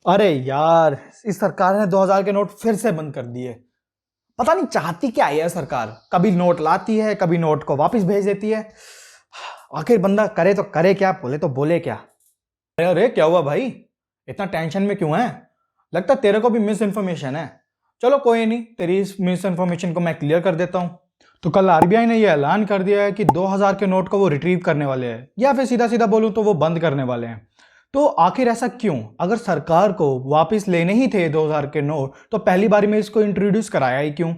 अरे यार, इस सरकार ने 2000 के नोट फिर से बंद कर दिए। पता नहीं चाहती क्या है यह सरकार। कभी नोट लाती है, कभी नोट को वापस भेज देती है। आखिर बंदा करे तो करे क्या, बोले तो बोले क्या। अरे अरे, क्या हुआ भाई? इतना टेंशन में क्यों है? लगता है तेरे को भी मिस इन्फॉर्मेशन है। चलो कोई नहीं, तेरी इस मिस इन्फॉर्मेशन को मैं क्लियर कर देता हूँ। तो कल आरबीआई ने यह ऐलान कर दिया है कि 2000 के नोट को वो रिट्रीव करने वाले हैं, या फिर सीधा सीधा बोलूं तो वो बंद करने वाले हैं। तो आखिर ऐसा क्यों? अगर सरकार को वापस लेने ही थे 2000 के नोट, तो पहली बारी में इसको इंट्रोड्यूस कराया ही क्यों?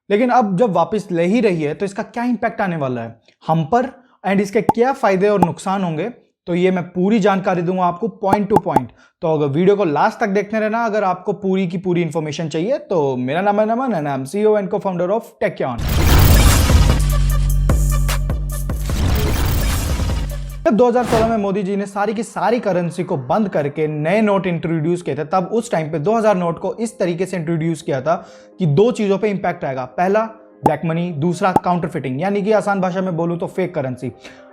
लेकिन अब जब वापस ले ही रही है तो इसका क्या इंपैक्ट आने वाला है हम पर, एंड इसके क्या फायदे और नुकसान होंगे, तो ये मैं पूरी जानकारी दूंगा आपको पॉइंट टू पॉइंट। तो अगर वीडियो को लास्ट तक देखते रहना अगर आपको पूरी की पूरी इंफॉर्मेशन चाहिए। तो मेरा नाम है Naman and I am CEO and cofounder of Techyan. जब 2016 में मोदी जी ने सारी की सारी करेंसी को बंद करके नए नोट इंट्रोड्यूस किए थे, तब उस टाइम पे 2000 नोट को इस तरीके से इंट्रोड्यूस किया था कि दो चीजों पे इंपैक्ट आएगा। पहला ब्लैक मनी, दूसरा काउंटरफिटिंग, यानी कि आसान भाषा में बोलूं तो फेक करेंसी।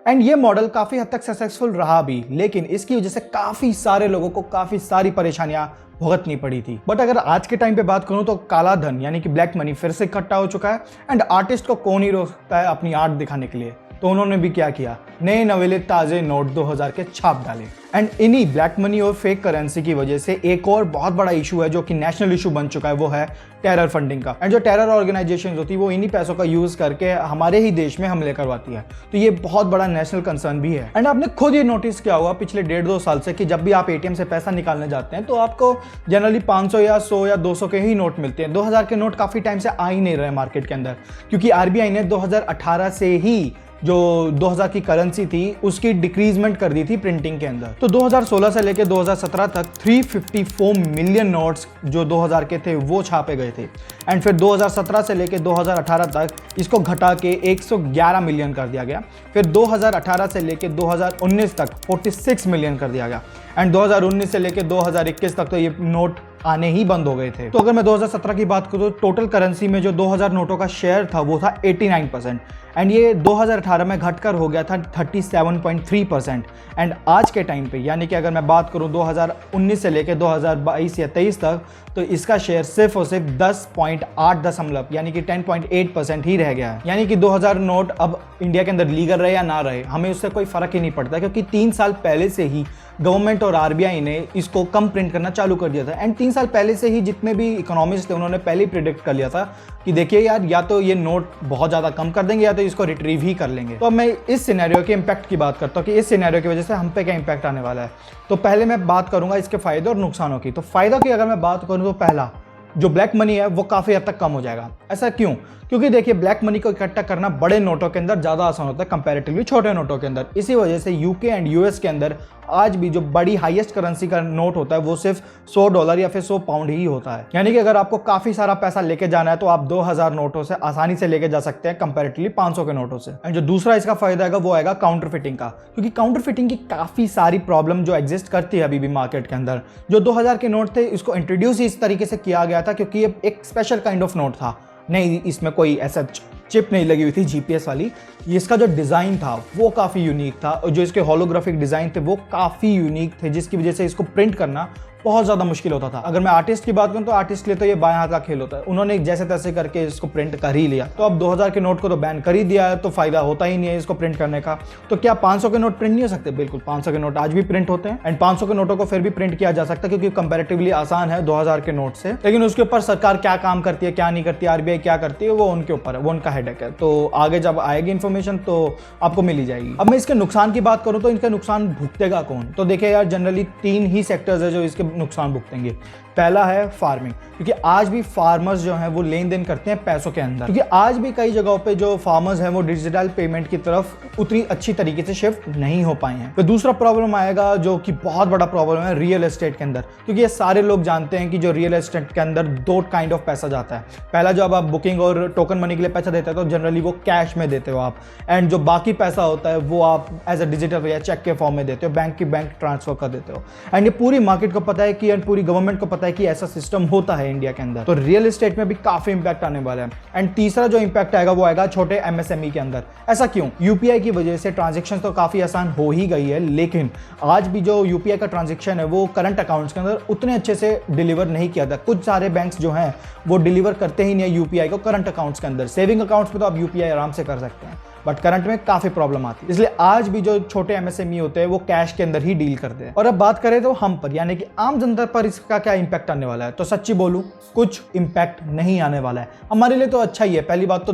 एंड ये मॉडल काफी हद तक सक्सेसफुल रहा भी, लेकिन इसकी वजह से काफी सारे लोगों को काफी सारी परेशानियां भुगतनी पड़ी थी। बट अगर आज के टाइम पे बात करूं तो काला धन यानी कि ब्लैक मनी फिर से इकट्ठा हो चुका है। एंड आर्टिस्ट को कौन ही रोक सकता है अपनी आर्ट दिखाने के लिए। तो उन्होंने भी क्या किया, नए नवेले ताजे नोट 2000 के छाप डाले। एंड इन्हीं ब्लैक मनी और फेक करेंसी की वजह से एक और बहुत बड़ा इशू है जो कि नेशनल इशू बन चुका है, वो है टेरर फंडिंग का। एंड जो टेरर ऑर्गेनाइजेशन होती है वो इन्हीं पैसों का यूज करके हमारे ही देश में हमले करवाती है। तो ये बहुत बड़ा नेशनल कंसर्न भी है। एंड आपने खुद ये नोटिस किया होगा पिछले 1.5-2 साल से कि जब भी आप एटीएम से पैसा निकालने जाते हैं तो आपको जनरली 500 या 100 या 200 के ही नोट मिलते हैं। 2000 के नोट काफी टाइम से आ ही नहीं रहे मार्केट के अंदर, क्योंकि आरबीआई ने 2018 से ही जो 2000 की करेंसी थी उसकी डिक्रीजमेंट कर दी थी प्रिंटिंग के अंदर। तो 2016 से लेकर 2017 तक 354 मिलियन नोट्स जो 2000 के थे वो छापे गए थे। एंड फिर 2017 से लेकर 2018 तक इसको घटा के 111 मिलियन कर दिया गया। फिर 2018 से लेकर 2019 तक 46 मिलियन कर दिया गया। एंड 2019 से लेकर 2021 तक तो ये नोट आने ही बंद हो गए थे। तो अगर मैं 2017 की बात करूं तो टोटल करेंसी में जो 2000 नोटों का शेयर था वो था 89%। एंड ये 2018 में घटकर हो गया था 37.3%। एंड आज के टाइम पे यानी कि अगर मैं बात करूं 2019 से लेकर 2022 या 23 तक, तो इसका शेयर सिर्फ और सिर्फ 10.8 यानी कि 10.8% ही रह गया है। यानी कि 2000 नोट अब इंडिया के अंदर लीगल रहे या ना रहे, हमें उससे कोई फर्क ही नहीं पड़ता, क्योंकि 3 साल पहले से ही गवर्नमेंट और आरबीआई ने इसको कम प्रिंट करना चालू कर दिया था। एंड 3 साल पहले से ही जितने भी इकोनॉमिस्ट थे उन्होंने पहले ही प्रिडिक्ट कर लिया था कि देखिए यार, या तो ये नोट बहुत ज़्यादा कम कर देंगे या तो इसको रिट्रीव ही कर लेंगे। तो अब मैं इस सिनेरियो के इम्पैक्ट की बात करता हूँ कि इस सिनेरियो की वजह से हम पे क्या इम्पैक्ट आने वाला है। तो पहले मैं बात करूंगा इसके फायदे और नुकसानों की। तो फायदा की अगर मैं बात करूँ तो पहला, जो ब्लैक मनी है वो काफ़ी हद तक कम हो जाएगा। ऐसा क्यों? क्योंकि देखिए ब्लैक मनी को इकट्ठा करना बड़े नोटों के अंदर ज़्यादा आसान होता है कंपैरेटिवली छोटे नोटों के अंदर। इसी वजह से यूके एंड यूएस के अंदर आज भी जो बड़ी हाईएस्ट करेंसी का नोट होता है वो सिर्फ $100 या फिर 100 पाउंड ही होता है। यानी कि अगर आपको काफ़ी सारा पैसा लेके जाना है तो आप 2000 नोटों से आसानी से लेके जा सकते हैं कंपैरेटिवली 500 के नोटों से। एंड जो दूसरा इसका फायदा आएगा वो आएगा काउंटर फिटिंग का, क्योंकि काउंटर फिटिंग की काफ़ी सारी प्रॉब्लम जो एग्जिस्ट करती है अभी भी मार्केट के अंदर। जो 2000 के नोट थे इसको इंट्रोड्यूस इस तरीके से किया गया था क्योंकि ये एक स्पेशल काइंड ऑफ नोट था। नहीं, इसमें कोई ऐसा चिप नहीं लगी हुई थी जीपीएस वाली। इसका जो डिज़ाइन था वो काफ़ी यूनिक था और जो इसके होलोग्राफिक डिज़ाइन थे वो काफ़ी यूनिक थे, जिसकी वजह से इसको प्रिंट करना बहुत ज़्यादा मुश्किल होता था। अगर मैं आर्टिस्ट की बात करूँ तो आर्टिस्ट के लिए तो ये बाएं हाथ का खेल होता है। उन्होंने जैसे तैसे करके इसको प्रिंट कर ही लिया। तो अब 2000 के नोट को तो बैन कर ही दिया है, तो फायदा होता ही नहीं है इसको प्रिंट करने का। तो क्या 500 के नोट प्रिंट नहीं हो सकते? बिल्कुल, 500 के नोट आज भी प्रिंट होते हैं। एंड 500 के नोटों को फिर भी प्रिंट किया जा सकता है क्योंकि कंपैरेटिवली आसान है 2000 के नोट से। लेकिन उसके ऊपर सरकार क्या काम करती है क्या नहीं करती, आरबीआई क्या करती है, वो उनके ऊपर है, वो उनका हेडेक है। तो आगे जब आएगी इन्फॉर्मेशन तो आपको मिल ही जाएगी। अब मैं इसके नुकसान की बात करूँ तो इनका नुकसान भुगतेगा कौन? तो देखिए यार, जनरली 3 ही सेक्टर्स है जो इसके नुकसान भुगतेंगे। पहला है फार्मिंग, क्योंकि आज भी फार्मर्स जो हैं वो लेन देन करते हैं पैसों के अंदर, क्योंकि आज भी कई जगहों पे जो फार्मर्स हैं वो डिजिटल पेमेंट की तरफ उतनी अच्छी तरीके से शिफ्ट नहीं हो पाए हैं। तो दूसरा प्रॉब्लम आएगा जो कि बहुत बड़ा प्रॉब्लम है रियल एस्टेट के अंदर, क्योंकि ये सारे लोग जानते हैं कि जो रियल एस्टेट के अंदर 2 काइंड ऑफ पैसा जाता है। पहला, जो अब आप बुकिंग और टोकन मनी के लिए पैसा देते हैं तो जनरली वो कैश में देते हो आप, एंड जो बाकी पैसा होता है वो आप एज अ डिजिटल या चेक के फॉर्म में देते हो, बैंक की बैंक ट्रांसफर कर देते हो। एंड ये पूरी मार्केट को पता है कि, एंड पूरी गवर्नमेंट को पता पता है कि ऐसा सिस्टम होता है इंडिया के अंदर। तो रियल एस्टेट में भी काफी इंपैक्ट आने वाला है। एंड तीसरा जो इंपैक्ट आएगा वो आएगा छोटे MSME के अंदर। ऐसा क्यों? यूपीआई की वजह से ट्रांजेक्शन तो काफी आसान हो ही गई है, लेकिन आज भी जो यूपीआई का ट्रांजेक्शन है वो करंट अकाउंट्स के अंदर उतने अच्छे से डिलीवर नहीं किया था। कुछ सारे बैंक्स जो हैं वो डिलीवर करते ही नहीं है यूपीआई को करंट अकाउंट्स के अंदर। सेविंग अकाउंट्स में तो आप यूपीआई आराम से कर सकते हैं, बट करंट में काफी प्रॉब्लम आती है। इसलिए आज भी जो छोटे MSME होते हैं वो कैश के अंदर ही डील करते हैं। और अब बात करें तो हम पर, यानी कि आम जनता पर इसका क्या इंपैक्ट आने वाला है, तो सच्ची बोलूं कुछ इंपैक्ट नहीं आने वाला है। हमारे लिए तो अच्छा ही है। पहली बात तो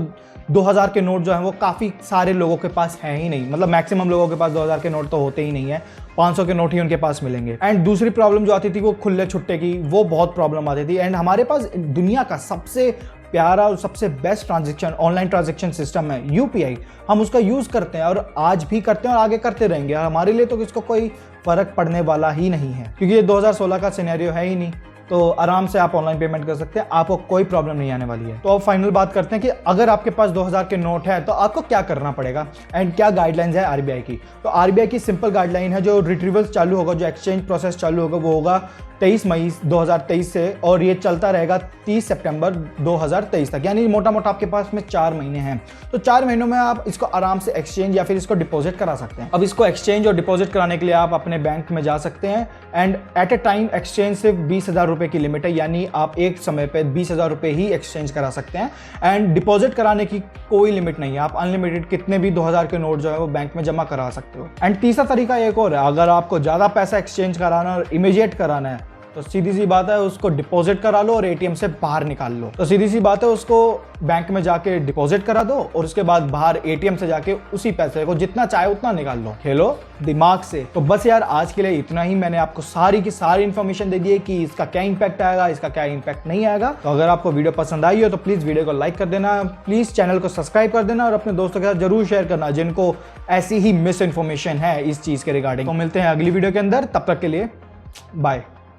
2000 के नोट जो है वो काफी सारे लोगों के पास है ही नहीं, मतलब मैक्सिमम लोगों के पास 2000 के नोट तो होते ही नहीं है, 500 के नोट ही उनके पास मिलेंगे। एंड दूसरी प्रॉब्लम जो आती थी वो खुले छुट्टे की, वो बहुत प्रॉब्लम आती थी। एंड हमारे पास दुनिया का सबसे प्यारा और सबसे best transaction online transaction system है यूपीआई। हम उसका यूज करते हैं और आज भी करते हैं और आगे करते रहेंगे। हमारे लिए तो इसको कोई फर्क पड़ने वाला ही नहीं है, क्योंकि ये 2016 का सिनेरियो है ही नहीं। तो आराम से आप ऑनलाइन पेमेंट कर सकते हैं, आपको कोई प्रॉब्लम नहीं आने वाली है। तो अब फाइनल बात करते हैं कि अगर आपके पास 2000 के नोट है तो आपको क्या करना पड़ेगा एंड क्या गाइडलाइंस है आरबीआई की। तो आरबीआई की सिंपल गाइडलाइन है, जो रिट्रीवल्स चालू होगा, जो एक्सचेंज प्रोसेस चालू होगा वो होगा 23 मई 2023 से, और ये चलता रहेगा 30 सितंबर 2023 तक, यानी मोटा मोटा आपके पास में 4 महीने हैं। तो 4 महीनों में आप इसको आराम से एक्सचेंज या फिर इसको डिपॉजिट करा सकते हैं। अब इसको एक्सचेंज और डिपॉजिट कराने के लिए आप अपने बैंक में जा सकते हैं and at a time exchange सिर्फ 20,000 रुपए की लिमिट है, यानी आप एक समय पे 20,000 रुपए ही एक्सचेंज करा सकते हैं। एंड डिपॉजिट कराने की कोई लिमिट नहीं है, आप अनलिमिटेड कितने भी 2000 के नोट जो है वो बैंक में जमा करा सकते हो। एंड तीसरा तरीका एक और है, अगर आपको ज़्यादा पैसा एक्सचेंज कराना और इमीडिएट कराना है तो सीधी सी बात है उसको डिपॉजिट करा लो और एटीएम से बाहर निकाल लो। तो सीधी सी बात है उसको बैंक में जाके डिपॉजिट करा दो और उसके बाद बाहर एटीएम से जाके उसी पैसे को जितना चाहे उतना निकाल लो। खेलो दिमाग से। तो बस यार आज के लिए इतना ही। मैंने आपको सारी की सारी इन्फॉर्मेशन दे दी है कि इसका क्या इंपैक्ट आएगा, इसका क्या इंपैक्ट नहीं आएगा। तो अगर आपको वीडियो पसंद आई हो तो प्लीज वीडियो को लाइक कर देना, प्लीज चैनल को सब्सक्राइब कर देना और अपने दोस्तों के साथ जरूर शेयर करना जिनको ऐसी ही मिस इन्फॉर्मेशन है इस चीज के रिगार्डिंग। तो मिलते हैं अगली वीडियो के अंदर, तब तक के लिए बाय।